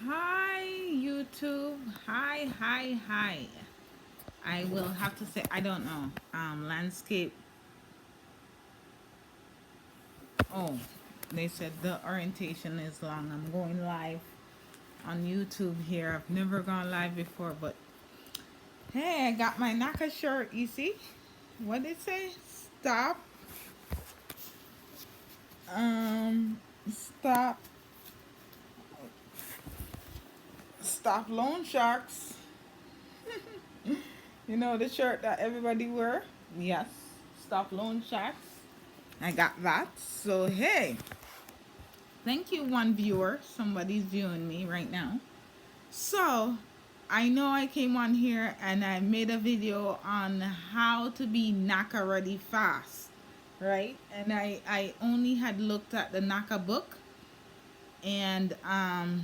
Hi, YouTube. Hi. I will have to say, I don't know. Landscape. Oh, they said the orientation is long. I'm going live on YouTube here. I've never gone live before, but hey, I got my Naca shirt. You see? What did it say? Stop. Um, stop. Stop loan sharks. You know the shirt that everybody wear? Yes. Stop loan sharks. I got that. So hey, thank you, one viewer. Somebody's viewing me right now. So I know I came on here and I made a video on how to be Naca ready fast, right? And I only had looked at the Naca book and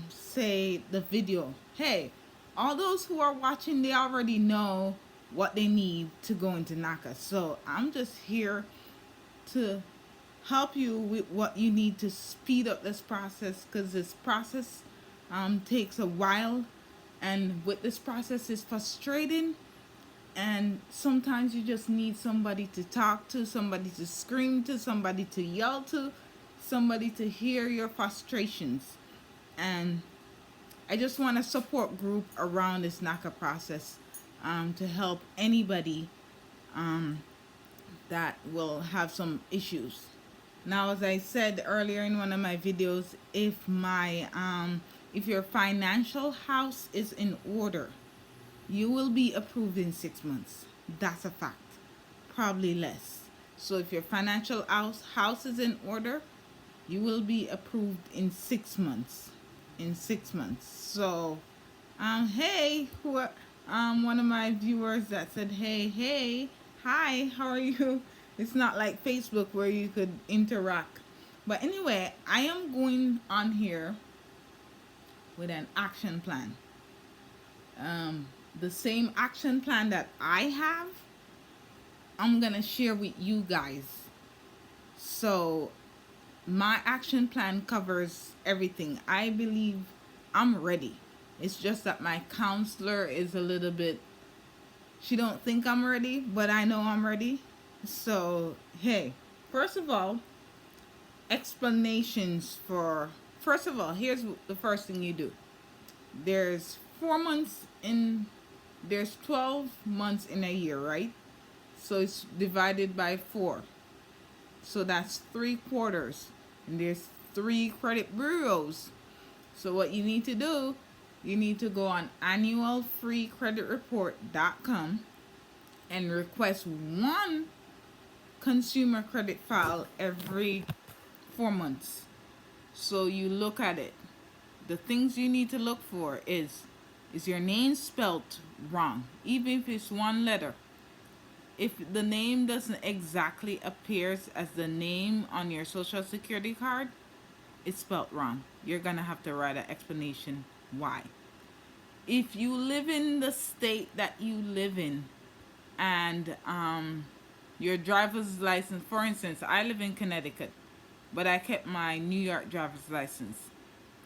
say the video. Hey, all those who are watching, they already know what they need to go into Naca. So I'm just here to help you with what you need to speed up this process, because this process takes a while, and with this process is frustrating, and sometimes you just need somebody to talk to, somebody to scream to, somebody to yell to, somebody to hear your frustrations. And I just want a support group around this NACA process, to help anybody that will have some issues. Now, as I said earlier in one of my videos, if your financial house is in order, you will be approved in 6 months. That's a fact. Probably less. So if your financial house is in order, you will be approved in 6 months. In 6 months. So, hey, one of my viewers that said, hey, hi, how are you? It's not like Facebook where you could interact. But anyway, I am going on here with an action plan. Um, the same action plan that I have, I'm gonna share with you guys. So my action plan covers everything. I believe I'm ready. It's just that my counselor is a little bit, she don't think I'm ready, but I know I'm ready. So, hey, first of all, explanations for first of all, here's the first thing you do. There's 4 months in there's 12 months in a year, right? So it's divided by 4. So that's 3 quarters. And there's 3 credit bureaus. So what you need to do, you need to go on annualfreecreditreport.com and request one consumer credit file every 4 months. So you look at it. The things you need to look for is your name spelt wrong, even if it's one letter. If the name doesn't exactly appears as the name on your social security card, it's spelt wrong. You're gonna have to write an explanation why. If you live in the state that you live in, and your driver's license, for instance, I live in Connecticut, but I kept my New York driver's license.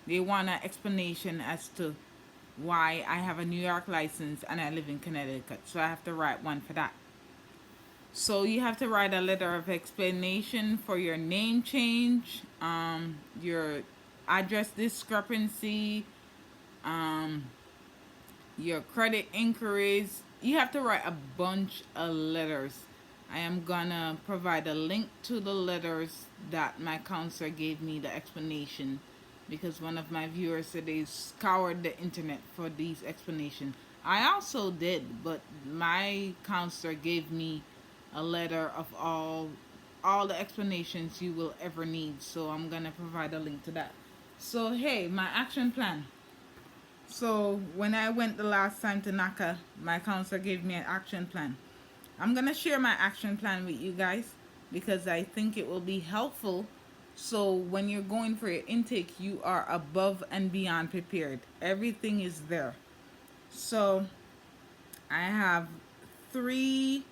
They want an explanation as to why I have a New York license and I live in Connecticut, so I have to write one for that. So you have to write a letter of explanation for your name change, your address discrepancy, um, your credit inquiries. You have to write a bunch of letters. I am gonna provide a link to the letters that my counselor gave me, the explanation, because one of my viewers said they scoured the internet for these explanations. I also did, but my counselor gave me a letter of all the explanations you will ever need. So I'm gonna provide a link to that. So hey, my action plan. So when I went the last time to Naca, my counselor gave me an action plan. I'm gonna share my action plan with you guys because I think it will be helpful. So when you're going for your intake, you are above and beyond prepared. Everything is there. So I have 3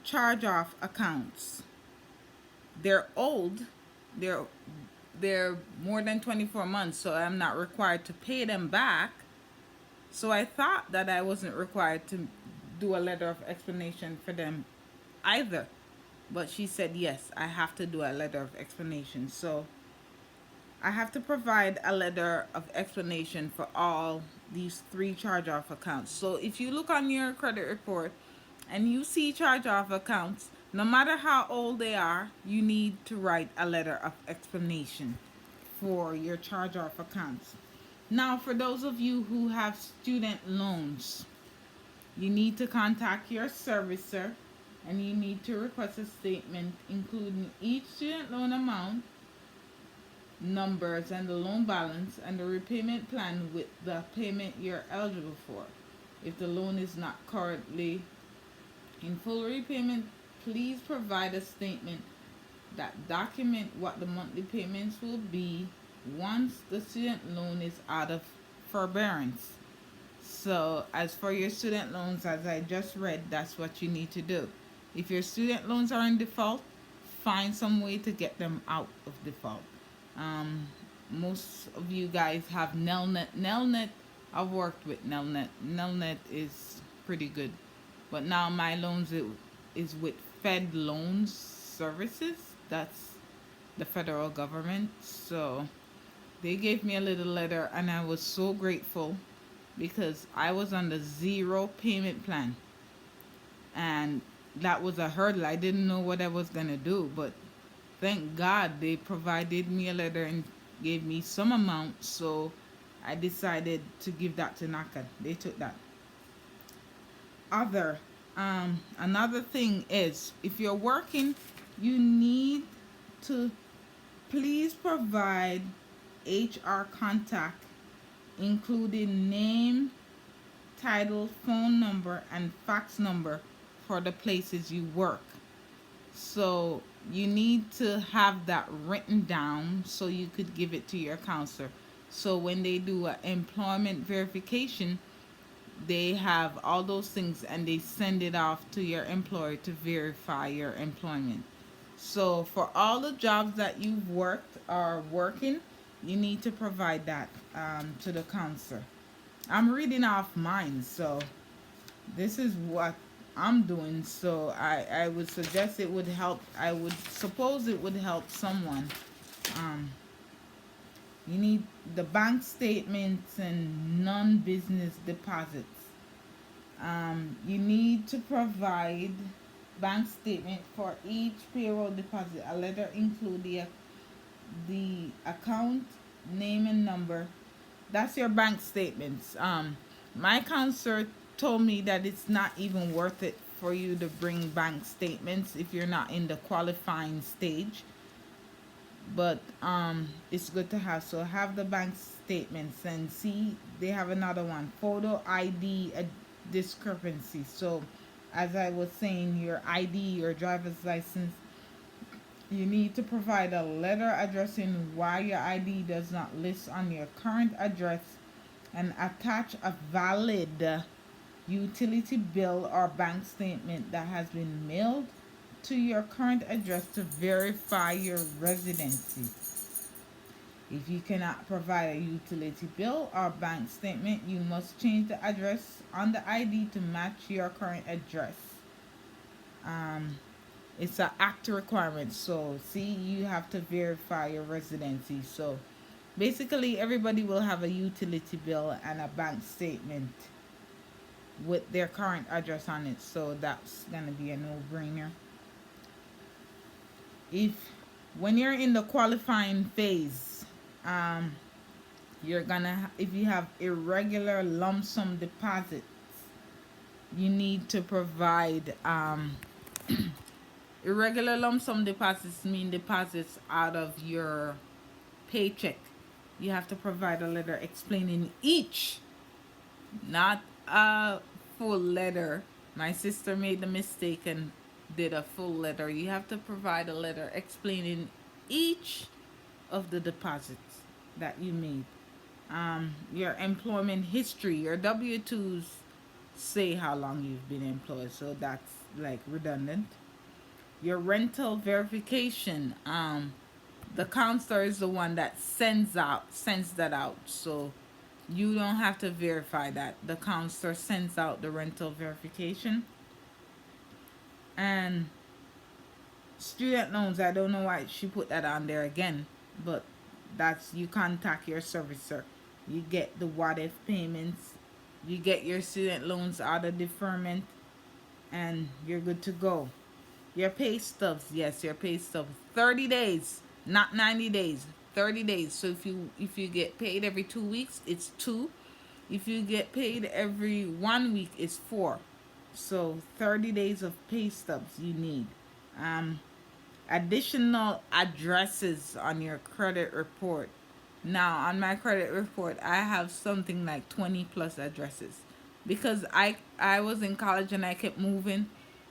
charge off accounts. They're old. They're they're more than 24 months, so I'm not required to pay them back. So I thought that I wasn't required to do a letter of explanation for them either. But she said, yes, I have to do a letter of explanation. So I have to provide a letter of explanation for all these three charge off accounts. So if you look on your credit report and you see charge off accounts, no matter how old they are, you need to write a letter of explanation for your charge off accounts. Now, for those of you who have student loans, you need to contact your servicer and you need to request a statement including each student loan amount, numbers, and the loan balance, and the repayment plan with the payment you're eligible for. If the loan is not currently in full repayment, please provide a statement that document what the monthly payments will be once the student loan is out of forbearance. So, as for your student loans, as I just read, that's what you need to do. If your student loans are in default, find some way to get them out of default. Um, Most of you guys have Nelnet. Nelnet, I've worked with Nelnet. Nelnet is pretty good. But now my loans is with Fed Loans Services. That's the federal government. So they gave me a little letter and I was so grateful because I was on the zero payment plan, and that was a hurdle. I didn't know what I was gonna do, but thank God they provided me a letter and gave me some amount, so I decided to give that to Naca. They took that. Other Another thing is, if you're working, you need to please provide HR contact including name, title, phone number, and fax number for the places you work. So you need to have that written down so you could give it to your counselor. So when they do an employment verification, they have all those things and they send it off to your employer to verify your employment. So for all the jobs that you've worked or working, you need to provide that to the counselor. I'm reading off mine, so this is what I'm doing. So I would suggest it would help. I would suppose it would help someone. Um, you need the bank statements and non-business deposits. You need to provide bank statement for each payroll deposit. A letter include the account name and number. That's your bank statements. My counselor told me that it's not even worth it for you to bring bank statements if you're not in the qualifying stage. But it's good to have. So have the bank statements and see they have another one. Photo ID a discrepancy. So as I was saying, your ID, your driver's license, you need to provide a letter addressing why your ID does not list on your current address and attach a valid utility bill or bank statement that has been mailed to your current address to verify your residency. If you cannot provide a utility bill or bank statement, you must change the address on the ID to match your current address. Um, it's an act requirement. So, see, you have to verify your residency. So, basically, everybody will have a utility bill and a bank statement with their current address on it. So, that's going to be a no brainer. If when you're in the qualifying phase, um, you're gonna if you have irregular lump sum deposits, you need to provide irregular lump sum deposits mean deposits out of your paycheck. You have to provide a letter explaining each, not a full letter. My sister made the mistake and did a full letter. You have to provide a letter explaining each of the deposits that you made. Your employment history, your W-2s say how long you've been employed, so that's like redundant. Your rental verification, The counselor is the one that sends that out. So you don't have to verify that. The counselor sends out the rental verification. And student loans, I don't know why she put that on there again, but that's, you contact your servicer. You get the what if payments, you get your student loans out of deferment, and you're good to go. Your pay stubs, yes, your pay stubs. 30 days, not 90 days. 30 days. So if you get paid every 2 weeks, it's two. If you get paid every 1 week, it's four. So 30 days of pay stubs you need. Um, Additional addresses on your credit report. Now, on my credit report, I have something like 20 plus addresses because I was in college and I kept moving,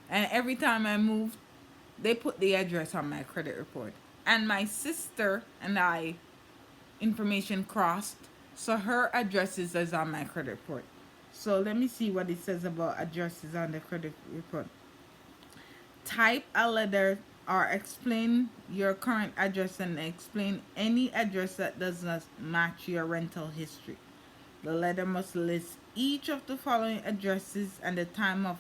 and every time I moved, they put the address on my credit report. And my sister and I information crossed, so her addresses is on my credit report. So let me see what it says about addresses on the credit report. Type a letter or explain your current address and explain any address that does not match your rental history. The letter must list each of the following addresses and the time of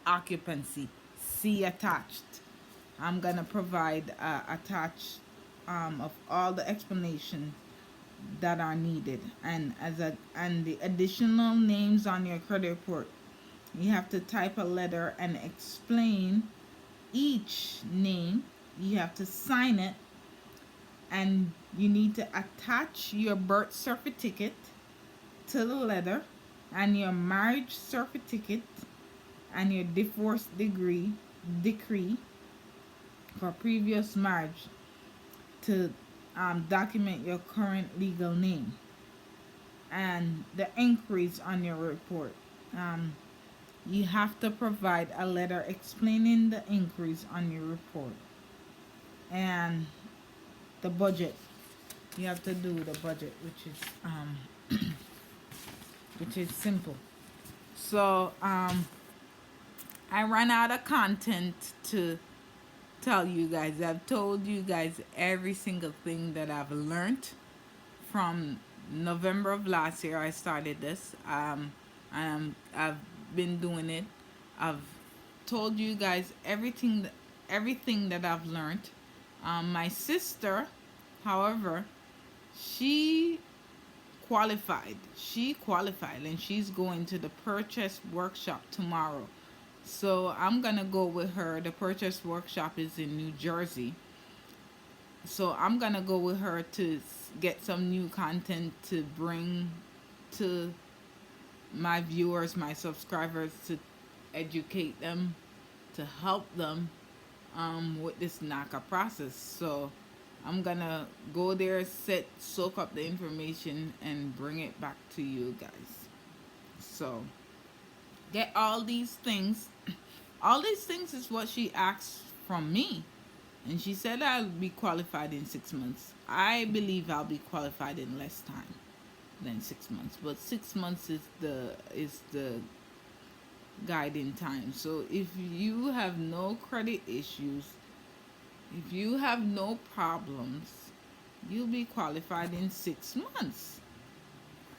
occupancy. See attached. I'm gonna provide attached of all the explanations that are needed, and the additional names on your credit report. You have to type a letter and explain each name. You have to sign it, and you need to attach your birth certificate to the letter, and your marriage certificate, and your divorce decree for previous marriage to document your current legal name, and the inquiries on your report. You have to provide a letter explaining the inquiries on your report, and the budget. You have to do the budget, which is simple. So I ran out of content to tell you guys. I've told you guys every single thing that I've learned from November of last year. I started this. I've been doing it. I've told you guys everything that I've learned. My sister, however, she qualified. She qualified, and she's going to the purchase workshop tomorrow. So I'm gonna go with her. The purchase workshop is in New Jersey. So I'm gonna go with her to get some new content to bring to my viewers, my subscribers, to educate them, to help them with this Naca process. So I'm gonna go there, soak up the information, and bring it back to you guys. So get all these things. All these things is what she asked from me. And she said I'll be qualified in 6 months. I believe I'll be qualified in less time than 6 months. But 6 months is the guiding time. So if you have no credit issues, if you have no problems, you'll be qualified in 6 months.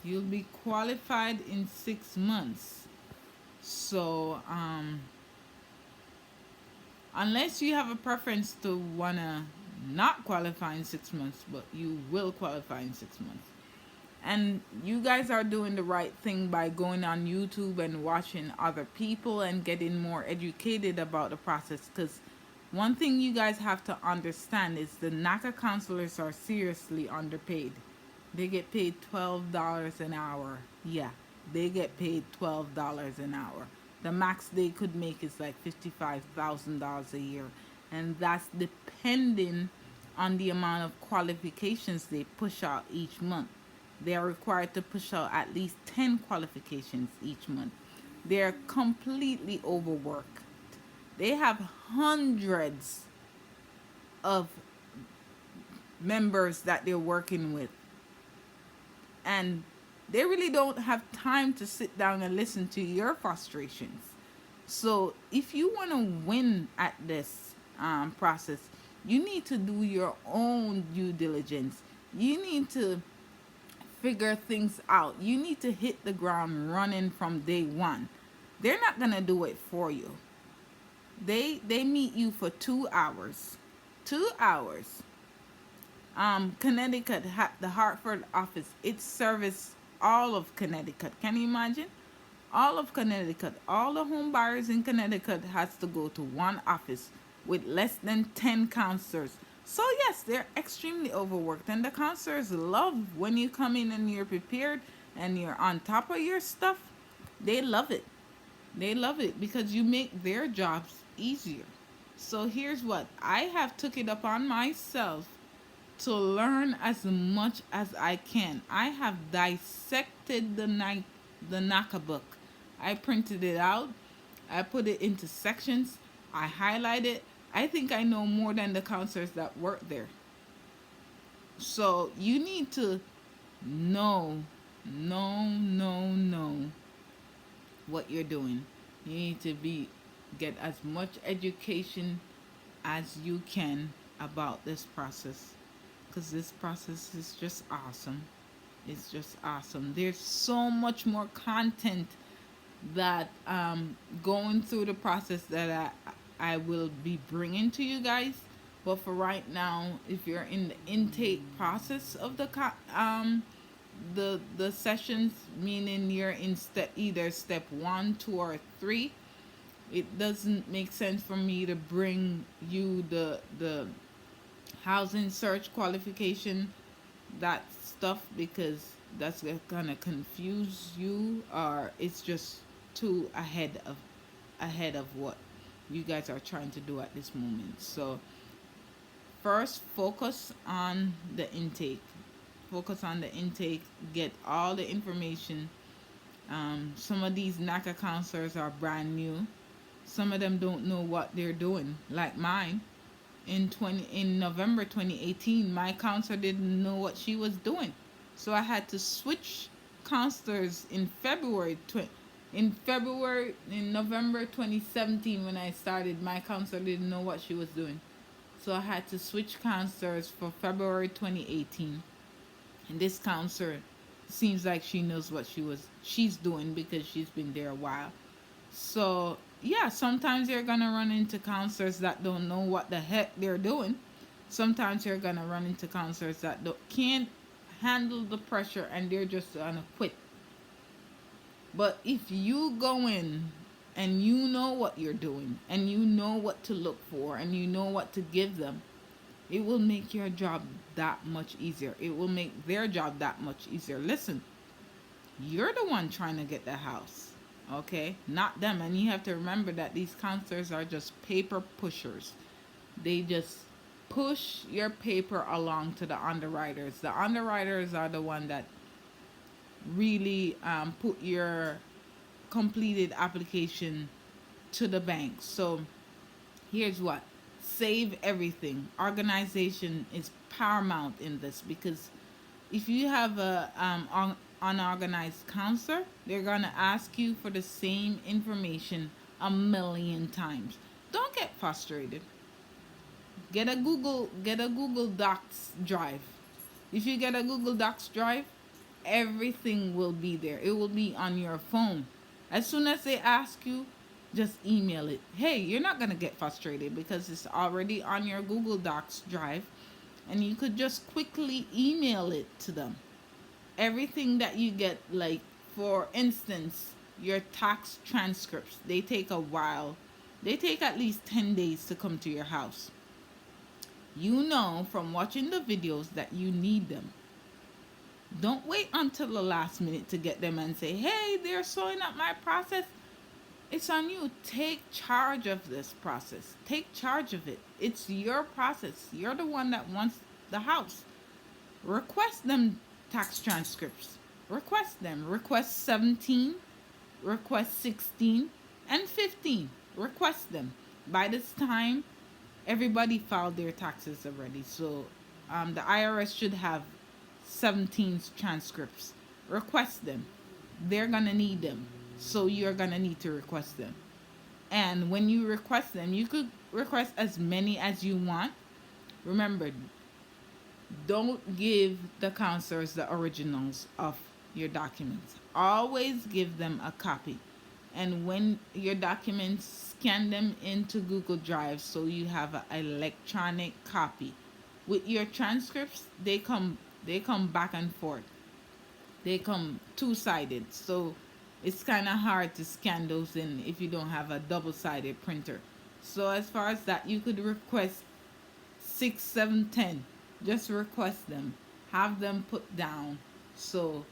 You'll be qualified in 6 months. So unless you have a preference to wanna not qualify in 6 months, but you will qualify in 6 months. And you guys are doing the right thing by going on YouTube and watching other people and getting more educated about the process. Because one thing you guys have to understand is the Naca counselors are seriously underpaid. They get paid $12 an hour. Yeah, they get paid $12 an hour. The max they could make is like $55,000 a year. And that's depending on the amount of qualifications they push out each month. They are required to push out at least 10 qualifications each month. They're completely overworked. They have hundreds of members that they're working with. And they really don't have time to sit down and listen to your frustrations. So if you want to win at this process, You need to do your own due diligence. You need to figure things out. You need to hit the ground running from day one. They're not gonna do it for you. They meet you for 2 hours. 2 hours. Connecticut, the Hartford office, it services all of Connecticut. Can you imagine? All of Connecticut, all the home buyers in Connecticut has to go to one office with less than 10 counselors. So yes, they're extremely overworked, and the counselors love when you come in and you're prepared and you're on top of your stuff. They love it. They love it because you make their jobs easier. So here's what I have took it upon myself to learn as much as I can. I have dissected the Naca book. I printed it out. I put it into sections. I highlight it. I think I know more than the counselors that work there. So you need to know, know what you're doing. You need to get as much education as you can about this process, because this process is just awesome. It's just awesome. There's so much more content that going through the process that I will be bringing to you guys. But for right now, if you're in the intake process of the sessions, meaning you're in either step 1, 2, or 3, it doesn't make sense for me to bring you the housing search qualification, that stuff, because that's gonna confuse you, or it's just too ahead of what you guys are trying to do at this moment. So first, focus on the intake. Focus on the intake. Get all the information. Some of these NACA counselors are brand new. Some of them don't know what they're doing, like mine. In November 2018, my counselor didn't know what she was doing, so I had to switch counselors in November 2017 when I started. My counselor didn't know what she was doing, so I had to switch counselors for February 2018. And this counselor seems like she knows what she's doing because she's been there a while. So yeah, sometimes you're gonna run into counselors that don't know what the heck they're doing. Sometimes you're gonna run into counselors that can't handle the pressure and they're just gonna quit. But if you go in and you know what you're doing and you know what to look for and you know what to give them, it will make your job that much easier. It will make their job that much easier. Listen, you're the one trying to get the house, okay? Not them. And you have to remember that these counselors are just paper pushers. They just push your paper along to the underwriters. The underwriters are the one that really put your completed application to the bank. So here's what: save everything. Organization is paramount in this, because if you have a unorganized counselor, they're gonna ask you for the same information a million times. Don't get frustrated. Get a Google Docs drive. If you get a Google Docs drive, everything will be there. It will be on your phone. As soon as they ask you, just email it. Hey, you're not going to get frustrated because it's already on your Google Docs drive, and you could just quickly email it to them. Everything that you get, like for instance, your tax transcripts, they take a while. They take at least 10 days to come to your house. You know from watching the videos that you need them. Don't wait until the last minute to get them and say, hey, they're slowing up my process. It's on you. Take charge of this process. Take charge of it. It's your process. You're the one that wants the house. Request them tax transcripts. Request them. Request 17, request 16, and 15. Request them. By this time, everybody filed their taxes already. So the IRS should have 17 transcripts. Request them. They're going to need them. So you're going to need to request them. And when you request them, you could request as many as you want. remember, don't give the counselors the originals of your documents. Always give them a copy. And when your documents, scan them into Google Drive so you have an electronic copy. With your transcripts, they come back and forth. They come two-sided. So it's kind of hard to scan those in if you don't have a double-sided printer. So as far as that, you could request 6, 7, 10. Just request them. Have them put down so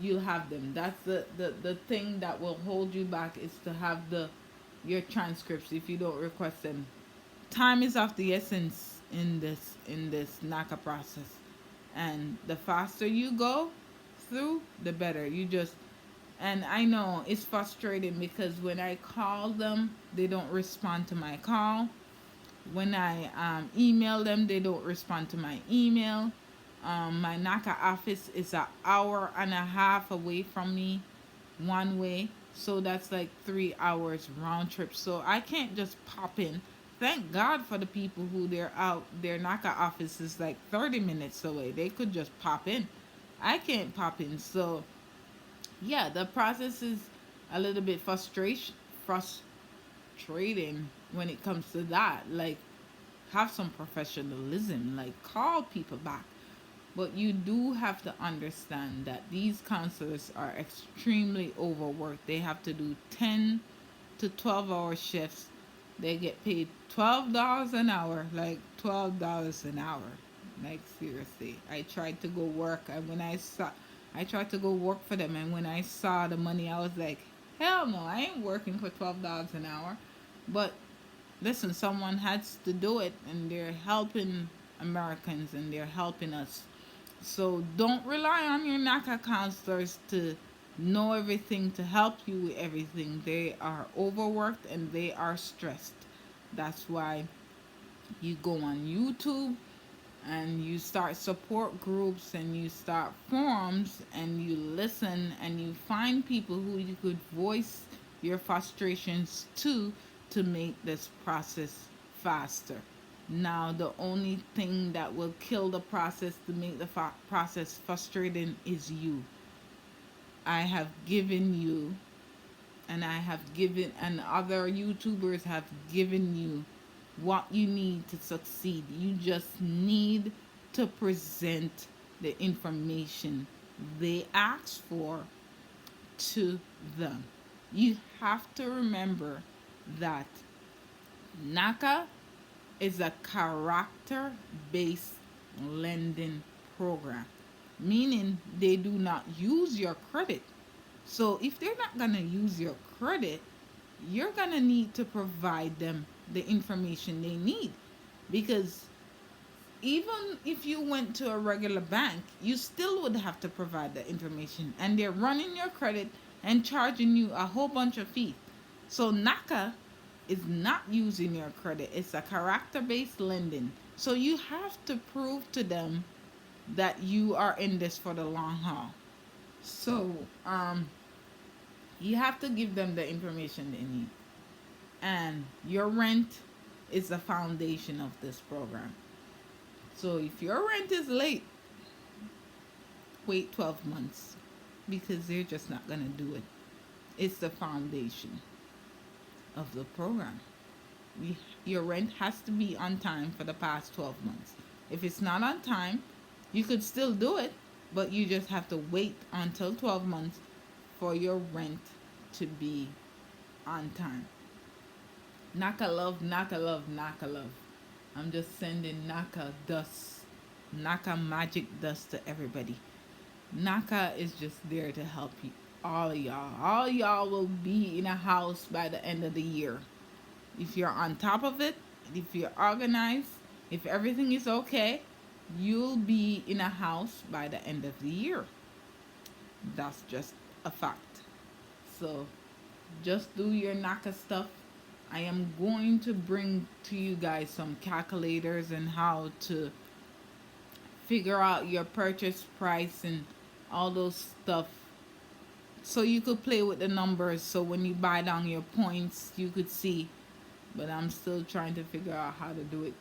you have them. That's the thing that will hold you back, is to have the your transcripts if you don't request them. Time is of the essence in this NACA process. And the faster you go through, the better. You just, and I know it's frustrating because when I call them, they don't respond to my call. When I email them, they don't respond to my email. My NACA office is an hour and a half away from me, one way. So that's like 3 hours round trip. So I can't just pop in. Thank God for the people who they're out. Their NACA office is like 30 minutes away. They could just pop in. I can't pop in. So yeah, the process is a little bit frustrating when it comes to that. Like, have some professionalism. Like, call people back. But you do have to understand that these counselors are extremely overworked. They have to do 10 to 12-hour shifts. They get paid $12 an hour, like $12 an hour. Like, seriously. I tried to go work, and I tried to go work for them, and when I saw the money, I was like, hell no, I ain't working for $12 an hour. But listen, someone has to do it, and they're helping Americans, and they're helping us. So don't rely on your NACA counselors to know everything, to help you with everything. They are overworked and they are stressed. That's why you go on YouTube and you start support groups and you start forums and you listen and you find people who you could voice your frustrations to make this process faster. Now, the only thing that will kill the process to make the process frustrating is you. I have given you, and I have given, and other YouTubers have given you what you need to succeed. You just need to present the information they ask for to them. You have to remember that NACA is a character based lending program, meaning they do not use your credit. So if they're not going to use your credit, you're going to need to provide them the information they need. Because even if you went to a regular bank, you still would have to provide the information. And they're running your credit and charging you a whole bunch of fees. So NACA is not using your credit. It's a character based lending. So you have to prove to them that you are in this for the long haul. So you have to give them the information they need. And your rent is the foundation of this program. So if your rent is late, wait 12 months because they're just not going to do it. It's the foundation of the program. Your rent has to be on time for the past 12 months. If it's not on time, you could still do it, but you just have to wait until 12 months for your rent to be on time. Naca love, Naca love, Naca love. I'm just sending Naca dust, Naca magic dust to everybody. Naca is just there to help you. All of y'all. All y'all will be in a house by the end of the year. If you're on top of it, if you're organized, if everything is okay, you'll be in a house by the end of the year. That's just a fact. So just do your NACA stuff. I am going to bring to you guys some calculators and how to figure out your purchase price and all those stuff, so you could play with the numbers, so when you buy down your points you could see. But I'm still trying to figure out how to do it.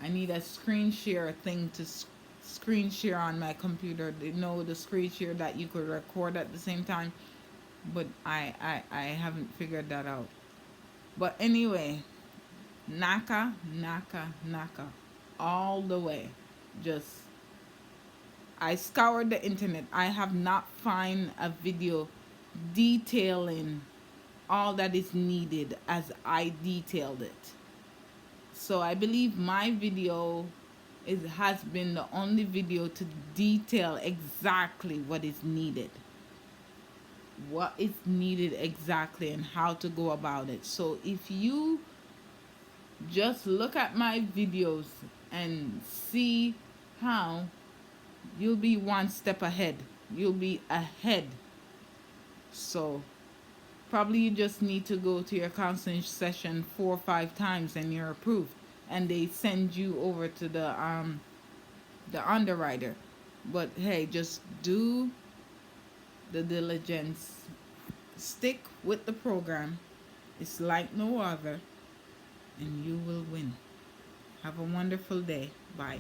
I need a screen share thing to screen share on my computer. You know, the screen share that you could record at the same time. But I haven't figured that out. But anyway, Naca, Naca, Naca. All the way. Just, I scoured the internet. I have not found a video detailing all that is needed as I detailed it. So I believe my video has been the only video to detail exactly what is needed. What is needed exactly and how to go about it. So if you just look at my videos and see how, you'll be one step ahead. You'll be ahead. So probably you just need to go to your counseling session 4 or 5 times and you're approved. And they send you over to the underwriter. But hey, just do the diligence. Stick with the program. It's like no other, and you will win. Have a wonderful day. Bye.